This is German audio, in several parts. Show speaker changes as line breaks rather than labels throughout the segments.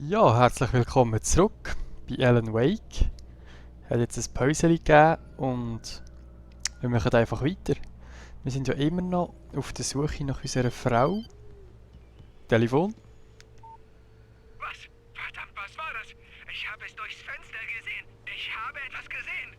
Ja, herzlich willkommen zurück bei Alan Wake. Es hat jetzt ein Päuschen gegeben und wir machen einfach weiter. Wir sind ja immer noch auf der Suche nach unserer Frau. Telefon.
Was? Verdammt, was war das? Ich habe es durchs Fenster gesehen. Ich habe etwas gesehen.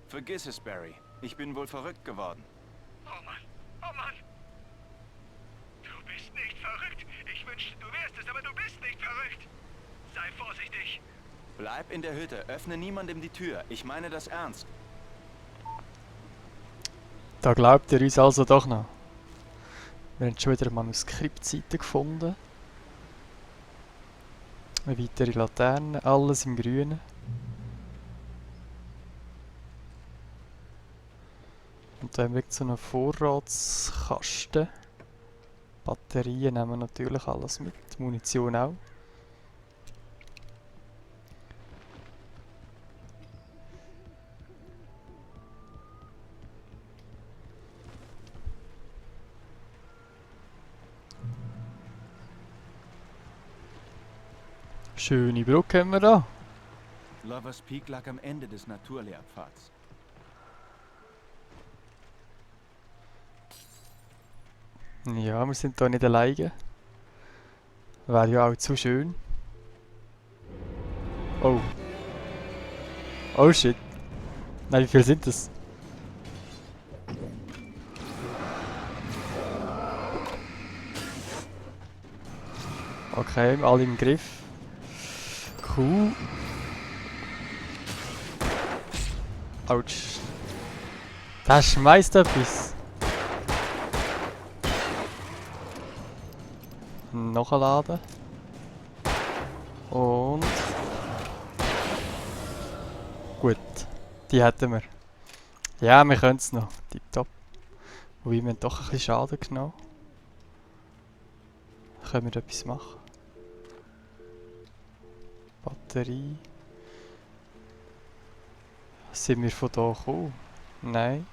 Vergiss es, Barry. Ich bin wohl verrückt geworden.
Oh Mann, oh Mann. Du bist nicht verrückt. Ich wünschte, du wärst es, aber du bist nicht verrückt. Sei vorsichtig.
Bleib in der Hütte. Öffne niemandem die Tür. Ich meine das ernst.
Da glaubt ihr uns also doch noch. Wir haben schon wieder eine Manuskriptseite gefunden. Eine weitere Laterne, alles im Grünen. Und dann liegt so ein Vorratskasten. Batterien nehmen wir natürlich alles mit, Munition auch. Schöne Brücke haben wir da.
Lovers Peak lag am Ende des Naturlehrpfads.
Ja, wir sind da nicht alleine. Wäre ja auch zu schön. Oh. Oh shit. Nein, wie viele sind das? Okay, alle im Griff. Cool. Autsch. Das schmeißt etwas. Noch ein Laden. Und... Gut. Die hätten wir. Ja, wir können es noch. Tipptopp. Wobei, wir haben doch ein bisschen Schaden genommen. Können wir etwas machen? Batterie. Sind wir von da gekommen? Nein.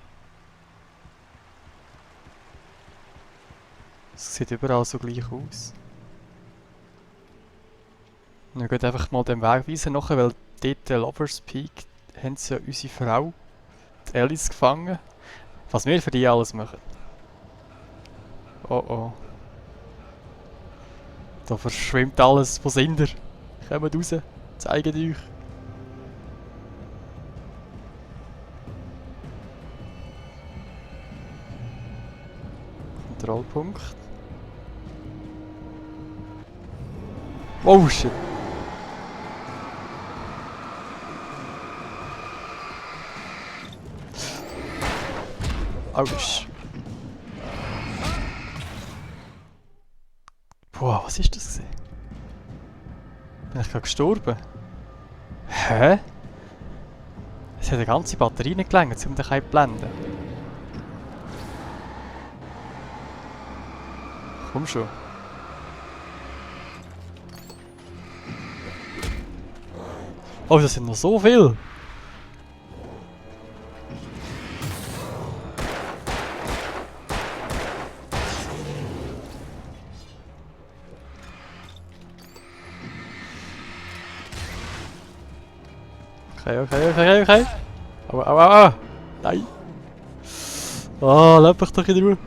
Es sieht überall so gleich aus. Wir gehen einfach mal den Weg weisen nachher, weil dort der Lovers Peak haben sie ja unsere Frau, die Alice, gefangen. Was wir für die alles machen. Oh oh. Da verschwimmt alles. Wo sind ihr? Kommt raus. Zeigt euch. Kontrollpunkt. Oh shit. Autsch. Boah, was ist das gewesen? Bin ich gerade gestorben? Hä? Es hat eine ganze Batterie nicht gelangt, um dich zu blenden. Komm schon. Oh, das sind noch so viele. Okay. Aua. Nein. Oh, lass mich doch in Ruhe.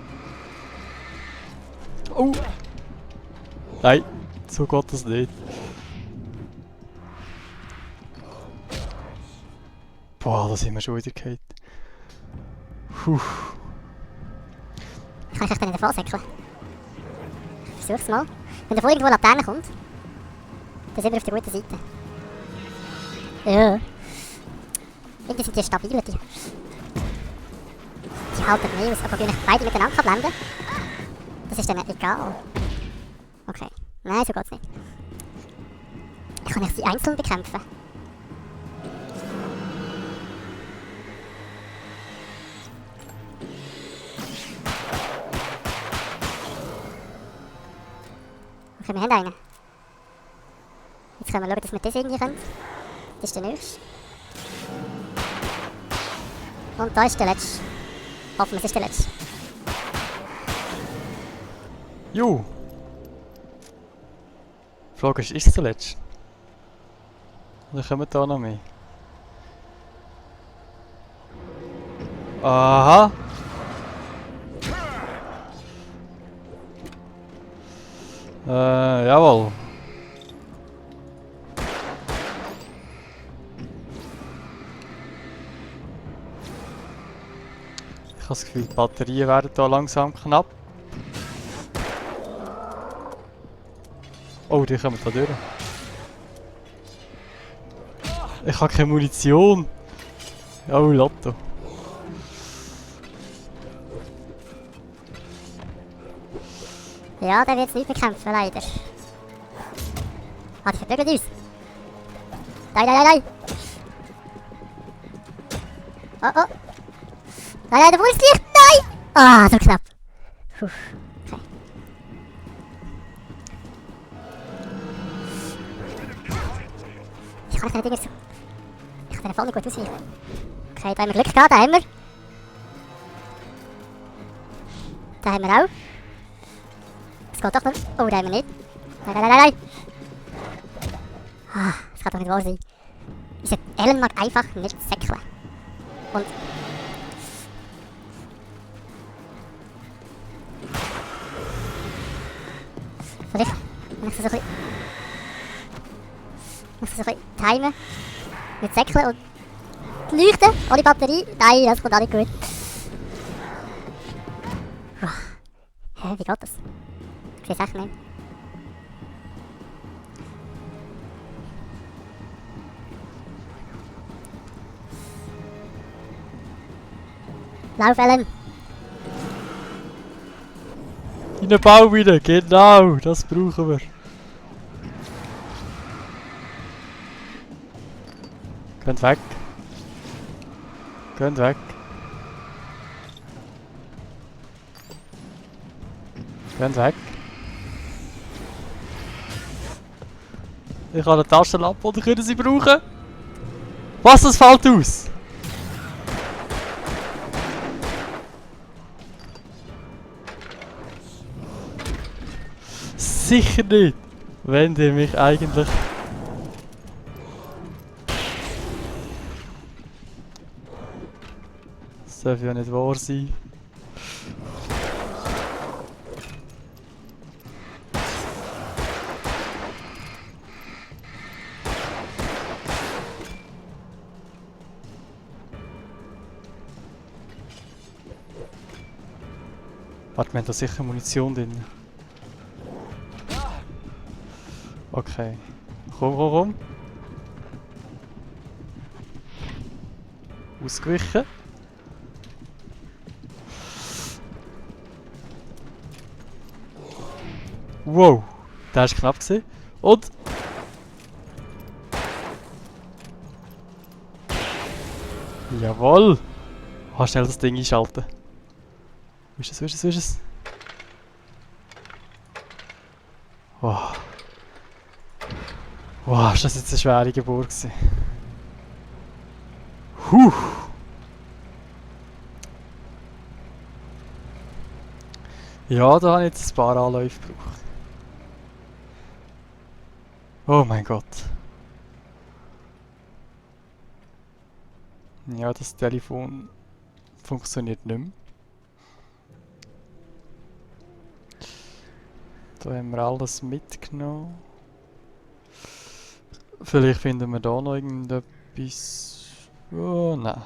Oh. Nein, so geht das nicht. Boah, da sind wir schon wieder gefallen. Puh.
Kann ich euch dann in den vorsäckeln? Versuch's mal. Wenn da vor irgendwo eine Laterne kommt, dann sind wir auf der guten Seite. Ja. Irgendwie sind die stabil, die halten mehr aus. Aber wenn ich beide miteinander blenden kann, das ist dann egal. Okay. Nein, so geht's nicht. Kann ich sie einzeln bekämpfen? Okay, wir haben einen. Jetzt können wir schauen, dass wir das irgendwie können. Das ist der nächste. Und da ist der letzte. Hoffen wir, es ist der letzte.
Jo. Die Frage ist es der letzte? Dann kommen da noch mehr. Aha! Jawohl. Ich habe das Gefühl, die Batterien werden hier langsam knapp. Oh, die kommen da durch. Ich habe keine Munition. Oh, Lotto.
Ja, der wird jetzt nicht mehr kämpfen, leider. Ah, die verprügelt uns. Nein, nein, nein, nein. Oh, oh. Nein, nein, der Wurstlicht, nein! Ah, so knapp. Puh. Okay. Ich kann keine Dinger so... Ich kann den voll nicht gut ausweichen. Okay, da haben wir Glück gehabt, da haben wir. Da haben wir auch. Es geht doch noch. Oh, da haben wir nicht. Nein, nein, nein, nein. Ah, das kann doch nicht wahr sein. Unser Ellen mag einfach nicht säckeln. Und... Vielleicht, wenn ich so ein bisschen... Ich muss so ein bisschen timen. Mit säckeln und... Leuchten, ohne Batterie. Nein, das kommt auch nicht gut. Hä, wie geht das? Ich weiß echt nicht. Lauf, Ellen!
In den Bau wieder, genau, das brauchen wir. Geht weg. Geht weg. Geht weg. Ich habe eine Taschenlampe, oder können sie brauchen? Was, das fällt aus? Sicher nicht! Wenn die mich eigentlich... Das darf ja nicht wahr sein. Warte, wir haben da sicher Munition drin. Okay. Komm, komm, komm. Ausgewichen. Wow, der war knapp gewesen. Und... Jawohl! Ah, schnell das Ding einschalten. Wo ist es, wo ist es, wo ist es? Wow. Wow, ist das jetzt eine schwere Geburt gewesen. Huh! Ja, da habe ich jetzt ein paar Anläufe gebraucht. Oh mein Gott. Ja, das Telefon funktioniert nicht mehr. Da haben wir alles mitgenommen. Vielleicht finden wir da noch irgendetwas. Oh nein.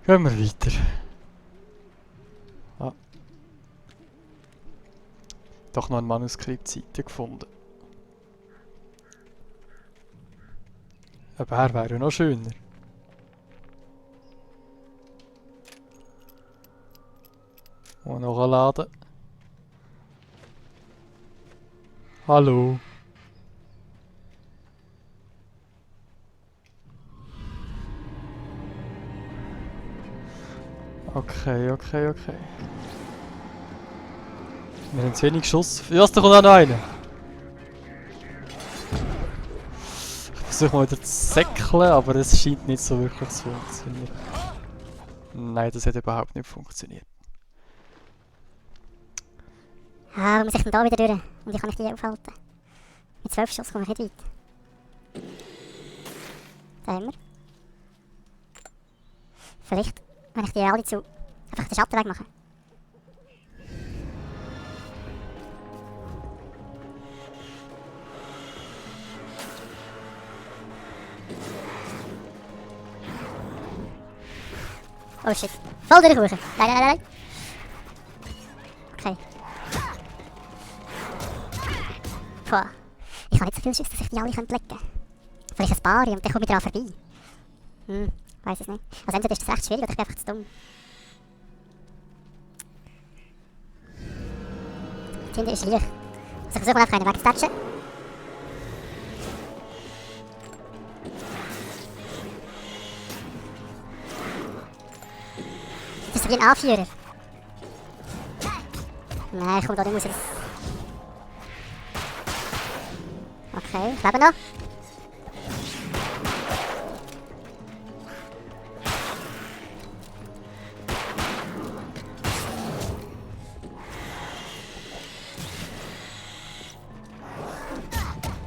Gehen wir weiter. Ah. Doch noch eine Manuskriptseite gefunden. Ein Bär wäre ja noch schöner. Und noch laden. Hallo. Okay, okay, okay. Wir haben zu wenig Schuss. Ja, da kommt auch noch einer. Ich versuche mal wieder zu säckeln, aber es scheint nicht so wirklich zu funktionieren. Nein, das hat überhaupt nicht funktioniert.
Ah, wo muss ich denn da wieder durch? Und wie kann ich die aufhalten? Mit 12 Schuss komme ich nicht weit. Da haben wir. Vielleicht, wenn ich die alle zu... einfach den Schatten wegmache. Oh shit. Voll durchrufen. Nein. Okay. Puh. Ich habe nicht so viel Schiss, dass ich die alle lecken könnte. Vielleicht ein paar und dann komme ich daran vorbei. Weiss es nicht. Also entweder ist das echt schwierig oder ich bin einfach zu dumm. Das Tinder ist leicht. Also ich versuche mal einfach einen wegzutatschen. Das ist so wie ein Anführer. Nein, ich komme da nicht raus. Okay, ich lebe noch.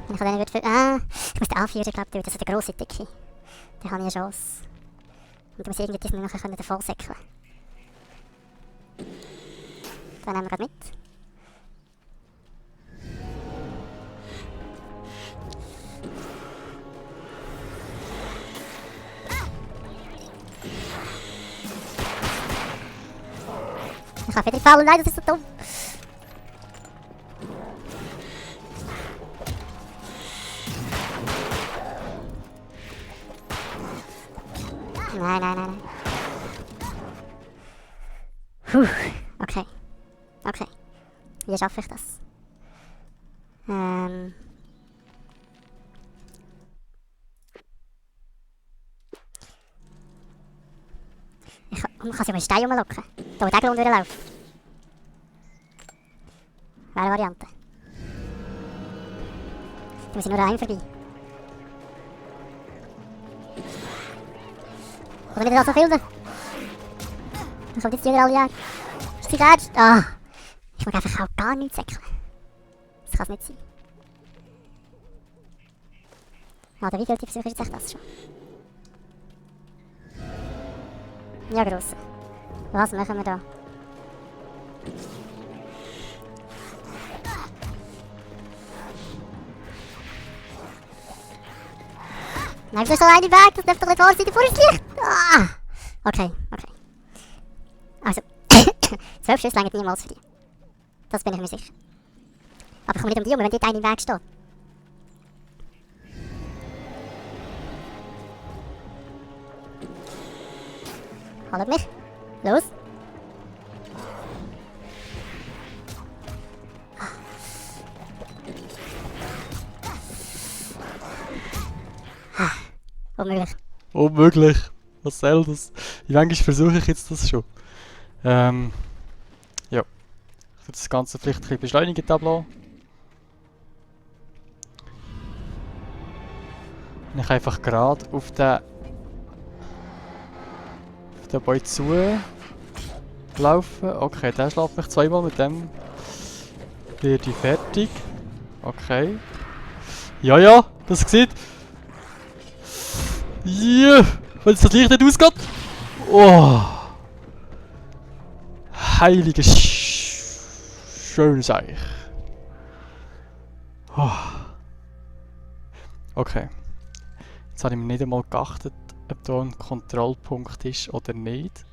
Ich kann den nicht ich muss den Anführer, glaube ich, das ist der grosse Dicke. Da habe ich eine Chance. Und du musst irgendwie diesen nachher davon säckeln. Den nehmen wir gerade mit. Ich habe wieder gefallen, nein, das ist so dumm. Nein. Puh, okay. Wie schaffe ich das? Man kann sich auf einen Stein rumlocken. Da wo der Grund durchlaufen. Wäre eine Variante. Da muss ich nur rein vorbei. Oder nicht so filmen? Dann kommt jetzt die alle her. Ist sie ernst? Ah! Ich mag einfach auch gar nichts säckeln. Das kann es nicht sein. Warte, wie viele Versuche ist jetzt das schon? Ja, Grosse. Was machen wir da? Nein, du schon einen Weg, das darf doch nicht wahr sein, vor das Licht! Ah! Okay. Also, 12 Schüsse reichen niemals für dich. Das bin ich mir sicher. Aber ich komme nicht um die wenn dort einer im Weg steht. Hallo mich. Los.
Unmöglich. Was soll das? Wie manchmal versuche ich jetzt das schon. Ja. Ich würde das Ganze vielleicht ein bisschen beschleunigt ablassen. Und ich einfach gerade auf den Boy zu laufen. Okay, der schlägt mich zweimal, mit dem werde ich fertig. Okay. Ja, das sieht. Yeah, wenn es das Licht nicht ausgeht. Oh. Heiliges schönes Eich. Oh. Okay. Jetzt habe ich mir nicht einmal geachtet, ob da ein Kontrollpunkt ist oder nicht.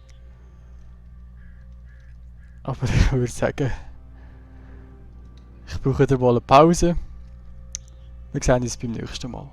Aber ich würde sagen, ich brauche wieder mal eine Pause. Wir sehen uns beim nächsten Mal.